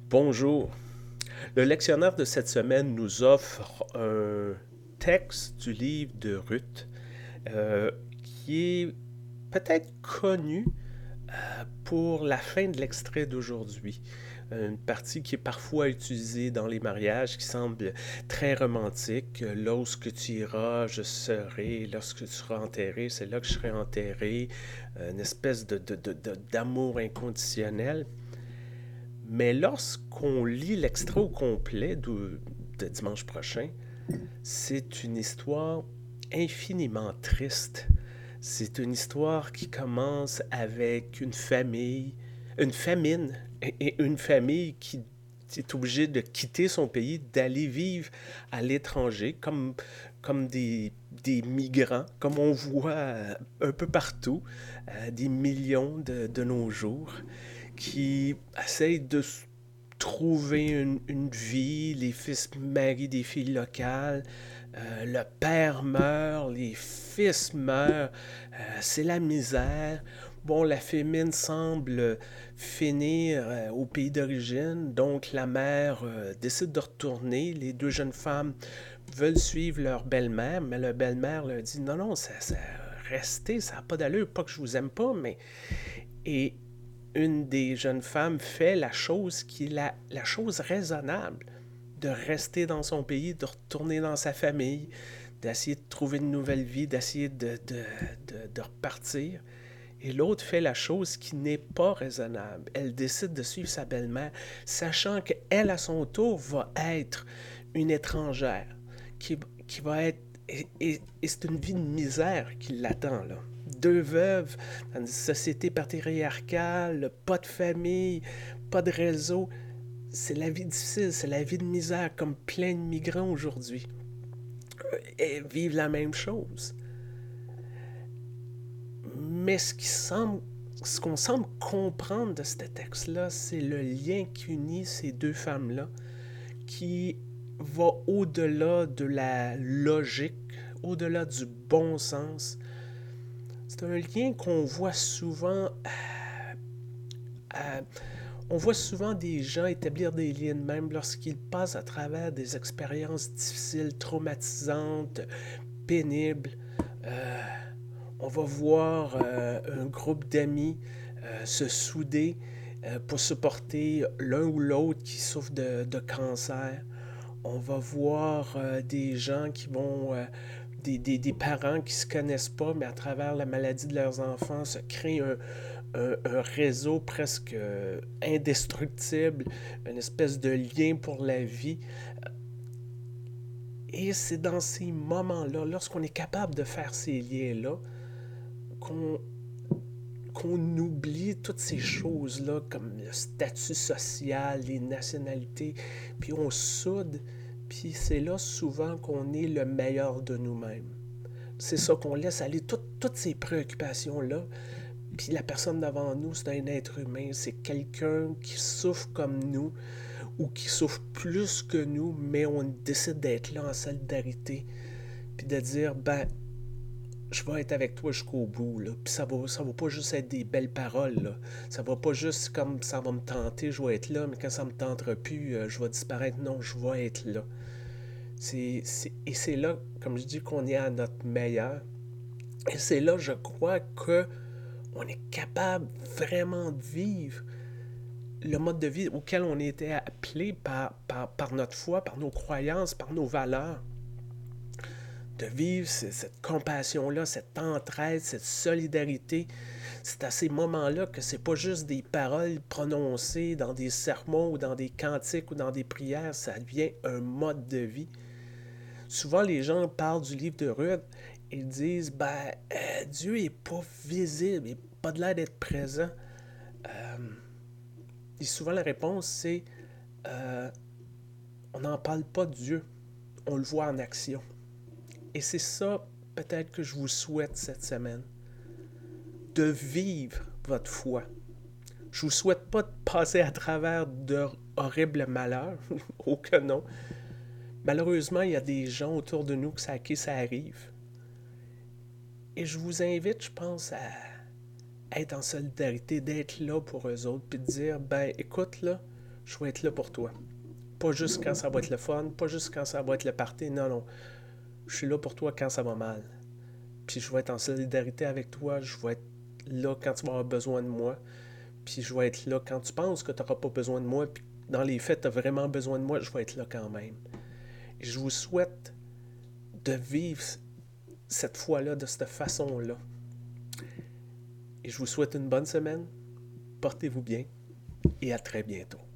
Bonjour. Le lectionnaire de cette semaine nous offre un texte du livre de Ruth euh, qui est peut-être connu pour la fin de l'extrait d'aujourd'hui. Une partie qui est parfois utilisée dans les mariages, qui semble très romantique. Lorsque tu iras, je serai. Lorsque tu seras enterré, c'est là que je serai enterré. Une espèce d'amour inconditionnel. Mais lorsqu'on lit l'extrait au complet de dimanche prochain, c'est une histoire infiniment triste. C'est une histoire qui commence avec une famine, et une famille qui est obligée de quitter son pays, d'aller vivre à l'étranger, comme des migrants, comme on voit un peu partout, des millions de nos jours, qui essayent de trouver une vie. Les fils marient des filles locales. Le père meurt, les fils meurent. C'est la misère. Bon, la famine semble finir au pays d'origine, donc la mère décide de retourner. Les deux jeunes femmes veulent suivre leur belle-mère, mais la belle-mère leur dit non, non, restez, ça n'a pas d'allure, pas que je vous aime pas, mais. Et une des jeunes femmes fait la chose qui est la chose raisonnable, de rester dans son pays, de retourner dans sa famille, d'essayer de trouver une nouvelle vie, d'essayer de repartir. Et l'autre fait la chose qui n'est pas raisonnable. Elle décide de suivre sa belle-mère, sachant qu'elle, à son tour, va être une étrangère, qui va être... Et c'est une vie de misère qui l'attend, là. Deux veuves, dans une société patriarcale, pas de famille, pas de réseau. C'est la vie difficile, c'est la vie de misère, comme plein de migrants aujourd'hui. Et vivent la même chose. Mais ce qu'on semble comprendre de ce texte-là, c'est le lien qui unit ces deux femmes-là, qui va au-delà de la logique, au-delà du bon sens. C'est un lien qu'on voit souvent. À- on voit souvent des gens établir des liens même lorsqu'ils passent à travers des expériences difficiles, traumatisantes, pénibles. Euh, on va voir un groupe d'amis se souder pour supporter l'un ou l'autre qui souffre de cancer. On va voir des gens qui vont, des parents qui ne se connaissent pas, mais à travers la maladie de leurs enfants, se créent un réseau presque indestructible, une espèce de lien pour la vie. Et c'est dans ces moments-là, lorsqu'on est capable de faire ces liens-là, qu'on qu'on oublie toutes ces choses-là, comme le statut social, les nationalités, puis on soude, puis c'est là souvent qu'on est le meilleur de nous-mêmes. C'est ça qu'on laisse aller, toutes ces préoccupations-là, puis la personne devant nous, c'est un être humain, c'est quelqu'un qui souffre comme nous, ou qui souffre plus que nous, mais on décide d'être là en solidarité, puis de dire, ben, je vais être avec toi jusqu'au bout, là. Puis ça va pas juste être des belles paroles, là. Ça va pas juste comme ça va me tenter, je vais être là, mais quand ça me tentera plus, je vais disparaître. Non, je vais être là. Et c'est là, comme je dis, qu'on est à notre meilleur. Et c'est là, je crois, que on est capable vraiment de vivre le mode de vie auquel on était appelé par notre foi, par nos croyances, par nos valeurs. De vivre cette compassion-là, cette entraide, cette solidarité. C'est à ces moments-là que c'est pas juste des paroles prononcées dans des sermons ou dans des cantiques ou dans des prières, ça devient un mode de vie. Souvent, les gens parlent du livre de Ruth et disent, ben, Dieu est pas visible, il n'a pas de l'air d'être présent. Euh, et souvent, la réponse, c'est, euh, on n'en parle pas de Dieu, on le voit en action. Et c'est ça, peut-être, que je vous souhaite cette semaine. De vivre votre foi. Je vous souhaite pas de passer à travers de horribles malheurs. Oh que non. Malheureusement, il y a des gens autour de nous à qui ça arrive. Et je vous invite, je pense, à être en solidarité, d'être là pour eux autres, puis de dire, ben écoute là, Je vais être là pour toi. Pas juste quand ça va être le fun, pas juste quand ça va être le party, non, non. Je suis là pour toi quand ça va mal. Puis je vais être en solidarité avec toi, je vais être là quand tu vas avoir besoin de moi, puis je vais être là quand tu penses que tu n'auras pas besoin de moi, puis dans les faits, tu as vraiment besoin de moi, je vais être là quand même. Et je vous souhaite de vivre cette foi-là de cette façon-là. Et je vous souhaite une bonne semaine, portez-vous bien et à très bientôt.